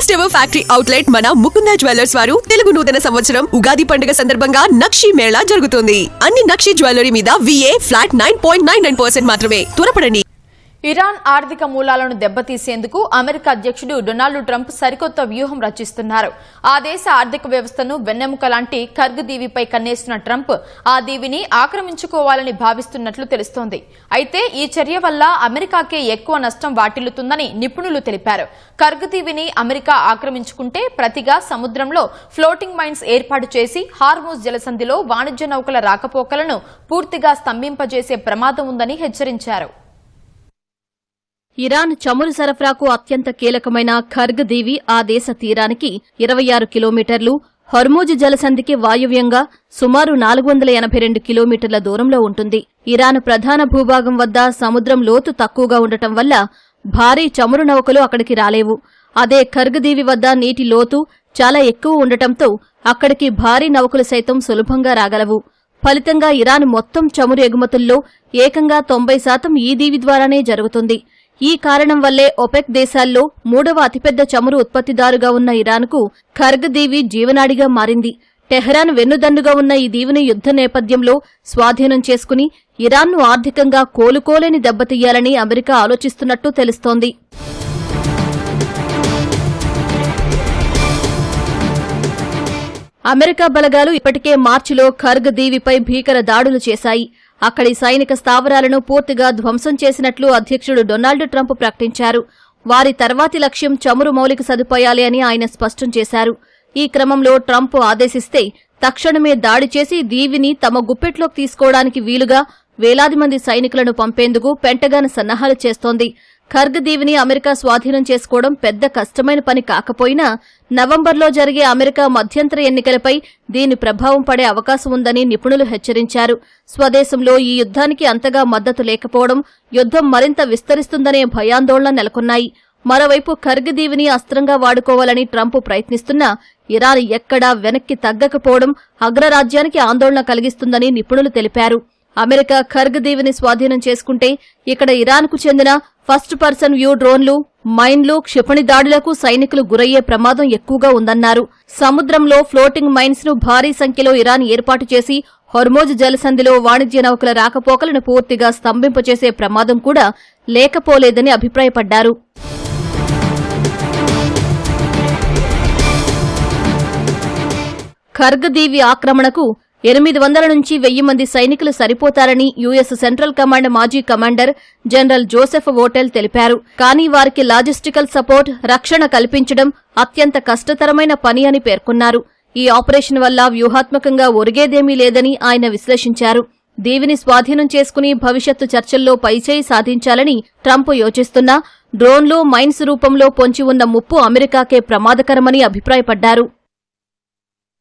First ever factory outlet మన Mukunda jewellers వారు తెలుగు నూతన సంవత్సరం ఉగాది పండుగ సందర్భంగా నక్షి మేళా జరుగుతుంది. అన్ని నక్షి జ్యువెలరీ మీద VA ఫ్లాట్ 9.99% మాత్రమే. త్వరపడండి. ఇరాన్ ఆర్థిక మూలాలను దెబ్బతీసేందుకు అమెరికా అధ్యక్షుడు డొనాల్డ్ ట్రంప్ సరికొత్త వ్యూహం రచిస్తున్నారు. ఆ దేశ ఆర్థిక వ్యవస్థను వెన్నెముక లాంటి కర్గ్ దీవిపై కన్నేసిన ట్రంప్ ఆ దీవిని ఆక్రమించుకోవాలని భావిస్తున్నట్లు తెలుస్తోంది. అయితే ఈ చర్య వల్ల అమెరికాకే ఎక్కువ నష్టం వాటిల్లుతుందని నిపుణులు తెలిపారు. కర్గ్ దీవిని అమెరికా ఆక్రమించుకుంటే ప్రతిగా సముద్రంలో ఫ్లోటింగ్ మైన్స్ ఏర్పాటు చేసి హార్మూజ్ జలసంధిలో వాణిజ్య నౌకల రాకపోకలను పూర్తిగా స్తంభింపజేసే ప్రమాదం ఉందని హెచ్చరించారు. ఇరాన్ చమురు సరఫరాకు అత్యంత కీలకమైన ఖర్గ్ దీవి ఆ దేశ తీరానికి 26 కిలోమీటర్లు, హర్మూజ్ జలసంధికి వాయువ్యంగా సుమారు 482 కిలోమీటర్ల దూరంలో ఉంటుంది. ఇరాన్ ప్రధాన భూభాగం వద్ద సముద్రం లోతు తక్కువగా ఉండటం వల్ల భారీ చమురు నౌకలు అక్కడికి రాలేవు. అదే ఖర్గ్ దీవి వద్ద నీటి లోతు చాలా ఎక్కువ ఉండటంతో అక్కడికి భారీ నౌకలు సైతం సులభంగా రాగలవు. ఫలితంగా ఇరాన్ మొత్తం చమురు ఎగుమతుల్లో ఏకంగా 90% ఈ దీవి ద్వారానే జరుగుతుంది. ఈ కారణం వల్లే ఒపెక్ దేశాల్లో 3వ అతిపెద్ద చమురు ఉత్పత్తిదారుగా ఉన్న ఇరాన్కు ఖర్గ్ దీవి జీవనాడిగా మారింది. టెహ్రాన్ వెన్నుదన్నుగా ఉన్న ఈ దీవిని యుద్ధ నేపథ్యంలో స్వాధీనం చేసుకుని ఇరాన్ను ఆర్థికంగా కోలుకోలేని దెబ్బతీయాలని అమెరికా ఆలోచిస్తున్నట్టు తెలుస్తోంది. అమెరికా బలగాలు ఇప్పటికే మార్చిలో ఖర్గ్ దీవిపై భీకర దాడులు చేశాయి. అక్కడి సైనిక స్థావరాలను పూర్తిగా ధ్వంసం చేసినట్లు అధ్యక్షుడు డొనాల్డ్ ట్రంప్ ప్రకటించారు. వారి తర్వాతి లక్ష్యం చమురు మౌలిక సదుపాయాలే అని ఆయన స్పష్టం చేశారు. ఈ క్రమంలో ట్రంప్ ఆదేశిస్తే తక్షణమే దాడి చేసి దీవిని తమ గుప్పెట్లోకి తీసుకోవడానికి వీలుగా వేలాది మంది సైనికులను పంపేందుకు పెంటగాన్ సన్నాహాలు చేస్తోంది. ఖర్గ్ దీవిని అమెరికా స్వాధీనం చేసుకోవడం పెద్ద కష్టమైన పని కాకపోయినా నవంబర్లో జరిగే అమెరికా మధ్యంతర ఎన్నికలపై దీని ప్రభావం పడే అవకాశం ఉందని నిపుణులు హెచ్చరించారు. స్వదేశంలో ఈ యుద్ధానికి అంతగా మద్దతు లేకపోవడం యుద్ధం మరింత విస్తరిస్తుందనే భయాందోళన నెలకొన్నాయి. మరోవైపు ఖర్గ్ దీవిని అస్త్రంగా వాడుకోవాలని ట్రంప్ ప్రయత్నిస్తున్నా ఇరాన్ ఎక్కడా వెనక్కి తగ్గకపోవడం అగ్రరాజ్యానికి ఆందోళన కలిగిస్తుందని నిపుణులు తెలిపారు. అమెరికా ఖర్గ్ దీవిని స్వాధీనం చేసుకుంటే ఇక్కడ ఇరాన్కు చెందిన ఫస్ట్ పర్సన్ వ్యూ డ్రోన్లు, మైన్లు, క్షిపణి దాడులకు సైనికులు గురయ్యే ప్రమాదం ఎక్కువగా ఉందన్నారు. సముద్రంలో ఫ్లోటింగ్ మైన్స్ ను భారీ సంఖ్యలో ఇరాన్ ఏర్పాటు చేసి హర్మూజ్ జలసంధిలో వాణిజ్య నౌకల రాకపోకలను పూర్తిగా స్తంభింపచేసే ప్రమాదం కూడా లేకపోలేదని అభిప్రాయపడ్డారు. ఖర్గ్ దీవి ఆక్రమణకు 800 నుంచి 1000 మంది సైనికులు సరిపోతారని యుఎస్ సెంట్రల్ కమాండ్ మాజీ కమాండర్ జనరల్ జోసెఫ్ వోటెల్ తెలిపారు. కానీ వారికి లాజిస్టికల్ సపోర్ట్, రక్షణ కల్పించడం అత్యంత కష్టతరమైన పని అని పేర్కొన్నారు. ఈ ఆపరేషన్ వల్ల వ్యూహాత్మకంగా ఒరిగేదేమీ లేదని ఆయన విశ్లేషించారు. దీవిని స్వాధీనం చేసుకుని భవిష్యత్తు చర్చల్లో పైచేయి సాధించాలని ట్రంప్ యోచిస్తున్నా డ్రోన్లు, మైన్స్ రూపంలో పొంచి ఉన్న ముప్పు అమెరికాకే ప్రమాదకరమని అభిప్రాయపడ్డారు.